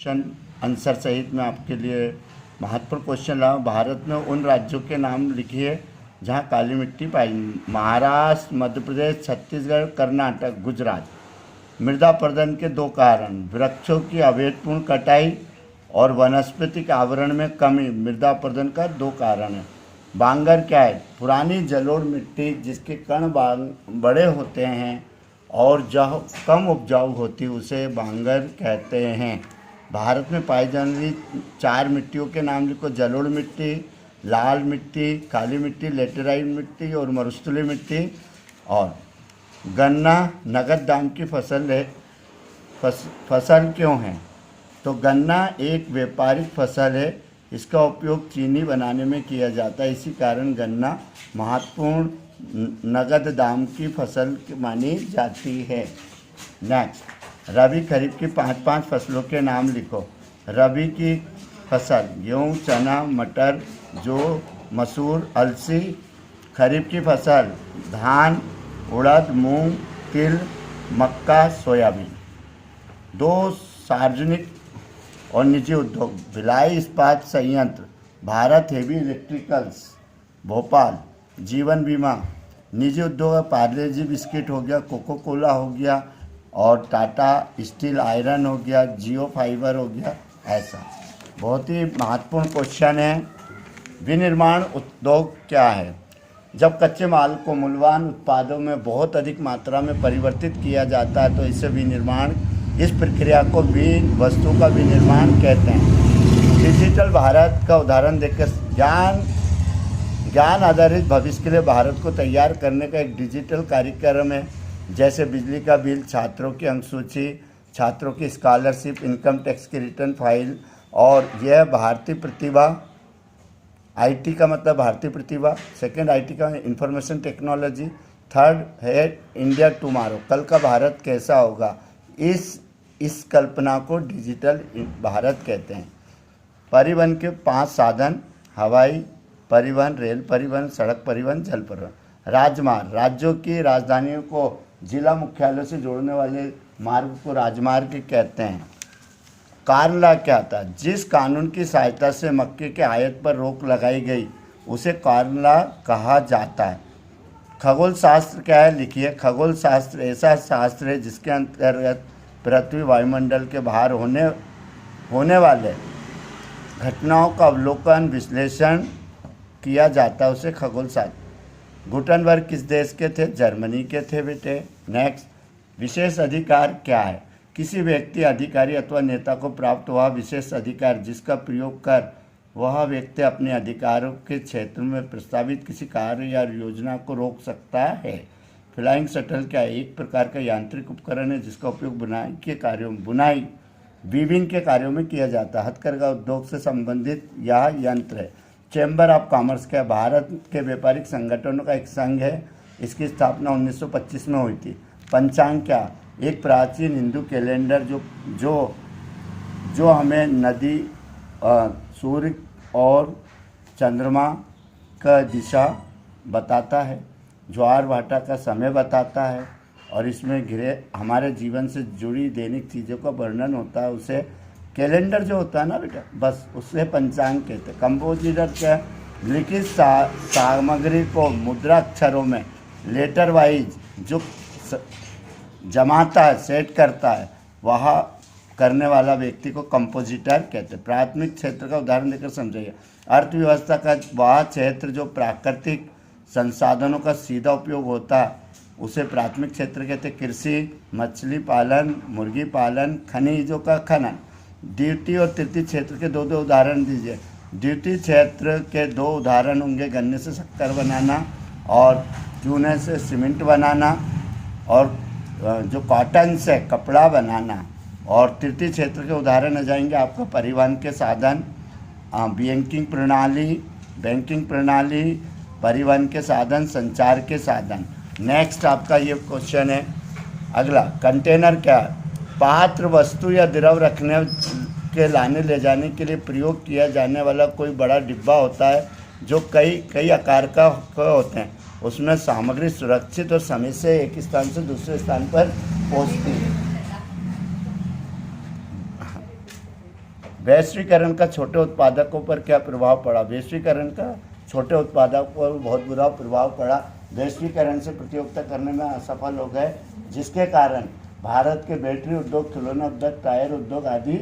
Question answer सहित मैं आपके लिए महत्वपूर्ण क्वेश्चन लाया हूँ। भारत में उन राज्यों के नाम लिखिए जहाँ काली मिट्टी पाई। महाराष्ट्र, मध्य प्रदेश, छत्तीसगढ़, कर्नाटक, गुजरात। मृदा अपरदन के दो कारण, वृक्षों की अवैधपूर्ण कटाई और वनस्पतिक आवरण में कमी मृदा अपरदन का दो कारण है। बांगर क्या है? पुरानी जलोढ़ मिट्टी जिसके कण बड़े होते हैं और जो कम उपजाऊ होती उसे बांगर कहते हैं। भारत में पाई जाने वाली 4 मिट्टियों के नाम लिखो। जलोढ़ मिट्टी, लाल मिट्टी, काली मिट्टी, लेटेराइट मिट्टी और मरुस्थलीय मिट्टी। और गन्ना नगद दाम की फसल है। फसल क्यों है? तो गन्ना एक व्यापारिक फसल है, इसका उपयोग चीनी बनाने में किया जाता है, इसी कारण गन्ना महत्वपूर्ण नगद दाम की फसल मानी जाती है। नेक्स्ट, रबी खरीफ की 5 फसलों के नाम लिखो। रबी की फसल गेहूँ, चना, मटर, जौ, मसूर, अलसी। खरीफ की फसल धान, उड़द, मूंग, तिल, मक्का, सोयाबीन। 2 सार्वजनिक और निजी उद्योग। भिलाई इस्पात संयंत्र, भारत हेवी इलेक्ट्रिकल्स भोपाल। जीवन बीमा। निजी उद्योग पार्ले जी बिस्किट हो गया, कोको कोला हो गया और टाटा स्टील आयरन हो गया, जियो फाइबर हो गया। ऐसा बहुत ही महत्वपूर्ण क्वेश्चन है। विनिर्माण उद्योग क्या है? जब कच्चे माल को मूल्यवान उत्पादों में बहुत अधिक मात्रा में परिवर्तित किया जाता है तो इसे विनिर्माण, इस प्रक्रिया को वस्तु का विनिर्माण कहते हैं। डिजिटल भारत का उदाहरण देखकर ज्ञान आधारित भविष्य के लिए भारत को तैयार करने का एक डिजिटल कार्यक्रम है, जैसे बिजली का बिल, छात्रों की अंकसूची, छात्रों की स्कॉलरशिप, इनकम टैक्स की रिटर्न फाइल। और यह भारतीय प्रतिभा, आईटी का मतलब भारतीय प्रतिभा, सेकंड आईटी का इंफॉर्मेशन टेक्नोलॉजी, थर्ड है इंडिया टुमारो, कल का भारत कैसा होगा। इस कल्पना को डिजिटल भारत कहते हैं। परिवहन के 5 साधन, हवाई परिवहन, रेल परिवहन, सड़क परिवहन, जल परिवहन। राजमार्ग, राज्यों की राजधानियों को जिला मुख्यालयों से जोड़ने वाले मार्ग को राजमार्ग कहते हैं। कारण लॉ क्या था? जिस कानून की सहायता से मक्के के आयात पर रोक लगाई गई उसे कारण लॉ कहा जाता है। खगोल शास्त्र क्या है? लिखिए। खगोल शास्त्र ऐसा शास्त्र है जिसके अंतर्गत पृथ्वी वायुमंडल के बाहर होने वाले घटनाओं का अवलोकन, विश्लेषण किया जाता है, उसे खगोल शास्त्र। गुटनबर्ग किस देश के थे? जर्मनी के थे बेटे। नेक्स्ट, विशेष अधिकार क्या है? किसी व्यक्ति, अधिकारी अथवा नेता को प्राप्त हुआ विशेष अधिकार जिसका प्रयोग कर वह व्यक्ति अपने अधिकारों के क्षेत्र में प्रस्तावित किसी कार्य या योजना को रोक सकता है। फ्लाइंग शटल क्या है? एक प्रकार का यांत्रिक उपकरण है जिसका उपयोग बुनाई वीविंग के कार्यों में किया जाता है। हथकरघा उद्योग से संबंधित यह यंत्र है। चैम्बर ऑफ कॉमर्स क्या है? भारत के व्यापारिक संगठनों का एक संघ है, इसकी स्थापना 1925 में हुई थी। पंचांग क्या? एक प्राचीन हिंदू कैलेंडर जो हमें नदी, सूर्य और चंद्रमा का दिशा बताता है, ज्वार भाटा का समय बताता है और इसमें घिरे हमारे जीवन से जुड़ी दैनिक चीज़ों का वर्णन होता है, उसे कैलेंडर जो होता है ना बेटा, बस उससे पंचांग कहते हैं। कंपोजिटर क्या? लिखित सामग्री को मुद्रा अक्षरों में लेटर वाइज जो जमाता है, सेट करता है, वह करने वाला व्यक्ति को कंपोजिटर कहते हैं। प्राथमिक क्षेत्र का उदाहरण देकर समझाइए। अर्थव्यवस्था का वह क्षेत्र जो प्राकृतिक संसाधनों का सीधा उपयोग होता है उसे प्राथमिक क्षेत्र कहते हैं। कृषि, मछली पालन, मुर्गी पालन, खनिजों का खनन। द्वितीय और तृतीय क्षेत्र के 2 उदाहरण दीजिए। द्वितीय क्षेत्र के 2 उदाहरण होंगे गन्ने से शक्कर बनाना और चूने से सीमेंट बनाना और जो कॉटन से कपड़ा बनाना। और तृतीय क्षेत्र के उदाहरण आ जाएंगे आपका परिवहन के साधन, बैंकिंग प्रणाली, परिवहन के साधन, संचार के साधन। नेक्स्ट आपका ये क्वेश्चन है अगला, कंटेनर क्या है? पात्र, वस्तु या द्रव रखने के लाने ले जाने के लिए प्रयोग किया जाने वाला कोई बड़ा डिब्बा होता है जो कई आकार का होते हैं। उसमें सामग्री सुरक्षित और समय से एक स्थान से दूसरे स्थान पर पहुंचती है। वैश्वीकरण का छोटे उत्पादकों पर क्या प्रभाव पड़ा? वैश्वीकरण का छोटे उत्पादकों पर बहुत बुरा प्रभाव पड़ा। वैश्वीकरण से प्रतियोगिता करने में असफल हो गए, जिसके कारण भारत के बैटरी उद्योग, खिलौना उद्योग, टायर उद्योग आदि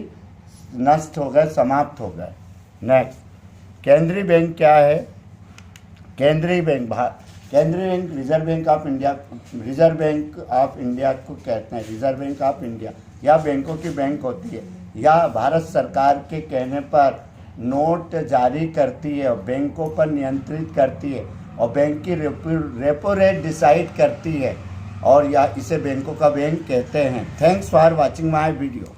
नष्ट हो गए, समाप्त हो गए। नेक्स्ट, केंद्रीय बैंक क्या है? केंद्रीय bank reserve bank of India, reserve bank of India को कहते हैं। रिजर्व बैंक ऑफ इंडिया या बैंकों की बैंक होती है, या भारत सरकार के कहने पर नोट जारी करती है और बैंकों पर नियंत्रित करती है और बैंक की रेपो रेट डिसाइड करती है, और या इसे बैंकों का बैंक कहते हैं। Thanks for watching my video.